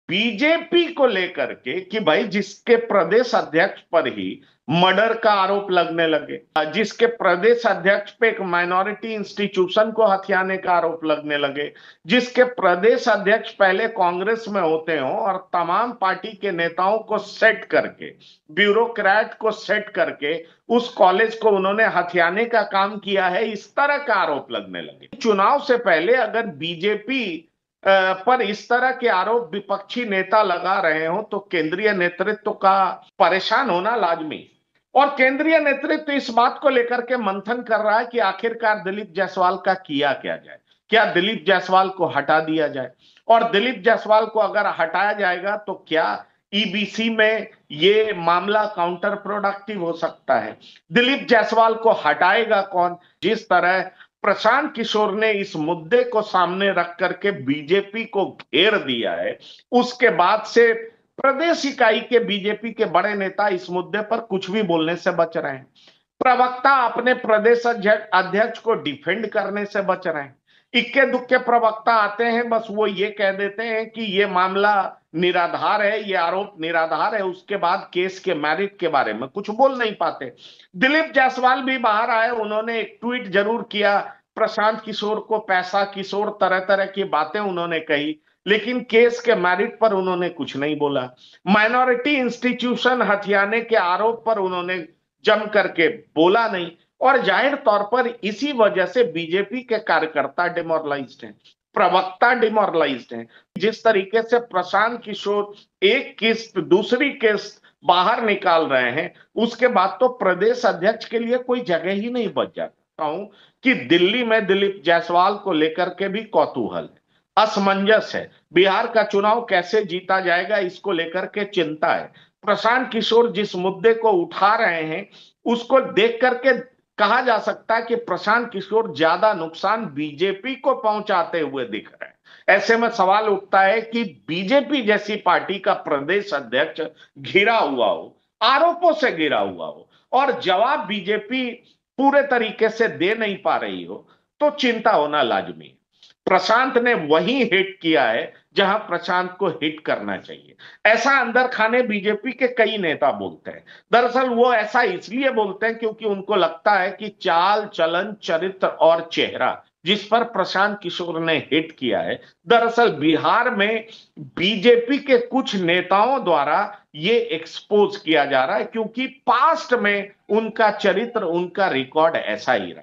BJP को लेकर के कि भाई जिसके प्रदेश अध्यक्ष पर ही मर्डर का आरोप लगने लगे, जिसके प्रदेश अध्यक्ष पे एक माइनॉरिटी इंस्टीट्यूशन को हथियाने का आरोप लगने लगे, जिसके प्रदेश अध्यक्ष पहले कांग्रेस में होते हो और तमाम पार्टी के नेताओं को सेट करके, ब्यूरोक्रेट को सेट करके उस कॉलेज को उन्होंने हथियाने का काम किया है, इस तरह का आरोप लगने लगे। चुनाव से पहले अगर बीजेपी पर इस तरह के आरोप विपक्षी नेता लगा रहे हो तो केंद्रीय नेतृत्व का परेशान होना लाजमी। और केंद्रीय नेतृत्व इस बात को लेकर के मंथन कर रहा है कि आखिरकार दिलीप जायसवाल का किया क्या जाए, क्या दिलीप जायसवाल को हटा दिया जाए, और दिलीप जायसवाल को अगर हटाया जाएगा तो क्या ईबीसी में ये मामला काउंटर प्रोडक्टिव हो सकता है। दिलीप जायसवाल को हटाएगा कौन। जिस तरह प्रशांत किशोर ने इस मुद्दे को सामने रख करके बीजेपी को घेर दिया है, उसके बाद से प्रदेश इकाई के बीजेपी के बड़े नेता इस मुद्दे पर कुछ भी बोलने से बच रहे हैं। प्रवक्ता अपने प्रदेश अध्यक्ष को डिफेंड करने से बच रहे हैं। इक्के दुक्के प्रवक्ता आते हैं, बस वो ये कह देते हैं कि ये मामला निराधार है, ये आरोप निराधार है, उसके बाद केस के मेरिट के बारे में कुछ बोल नहीं पाते। दिलीप जायसवाल भी बाहर आए, उन्होंने एक ट्वीट जरूर किया, प्रशांत किशोर को पैसा किशोर, तरह तरह की बातें उन्होंने कही, लेकिन केस के मेरिट पर उन्होंने कुछ नहीं बोला। माइनॉरिटी इंस्टीट्यूशन हथियाने के आरोप पर उन्होंने जम करके बोला नहीं। और जाहिर तौर पर इसी वजह से बीजेपी के कार्यकर्ता डिमोरलाइज्ड हैं, प्रवक्ता डिमोरलाइज्ड हैं। जिस तरीके से प्रशांत किशोर एक किस्त दूसरी किस्त बाहर निकाल रहे हैं, उसके बाद तो प्रदेश अध्यक्ष के लिए कोई जगह ही नहीं बच जाता हूं कि दिल्ली में दिलीप जायसवाल को लेकर के भी कौतूहल है, असमंजस है। बिहार का चुनाव कैसे जीता जाएगा इसको लेकर के चिंता है। प्रशांत किशोर जिस मुद्दे को उठा रहे हैं उसको देख करके कहा जा सकता है कि प्रशांत किशोर ज्यादा नुकसान बीजेपी को पहुंचाते हुए दिख रहे हैं। ऐसे में सवाल उठता है कि बीजेपी जैसी पार्टी का प्रदेश अध्यक्ष घिरा हुआ हो, आरोपों से घिरा हुआ हो, और जवाब बीजेपी पूरे तरीके से दे नहीं पा रही हो, तो चिंता होना लाजमी है। प्रशांत ने वही हिट किया है जहां प्रशांत को हिट करना चाहिए। ऐसा अंदर खाने बीजेपी के कई नेता बोलते हैं। दरअसल वो ऐसा इसलिए बोलते हैं क्योंकि उनको लगता है कि चाल चलन चरित्र और चेहरा जिस पर प्रशांत किशोर ने हिट किया है, दरअसल बिहार में बीजेपी के कुछ नेताओं द्वारा ये एक्सपोज किया जा रहा है, क्योंकि पास्ट में उनका चरित्र, उनका रिकॉर्ड ऐसा ही रहा।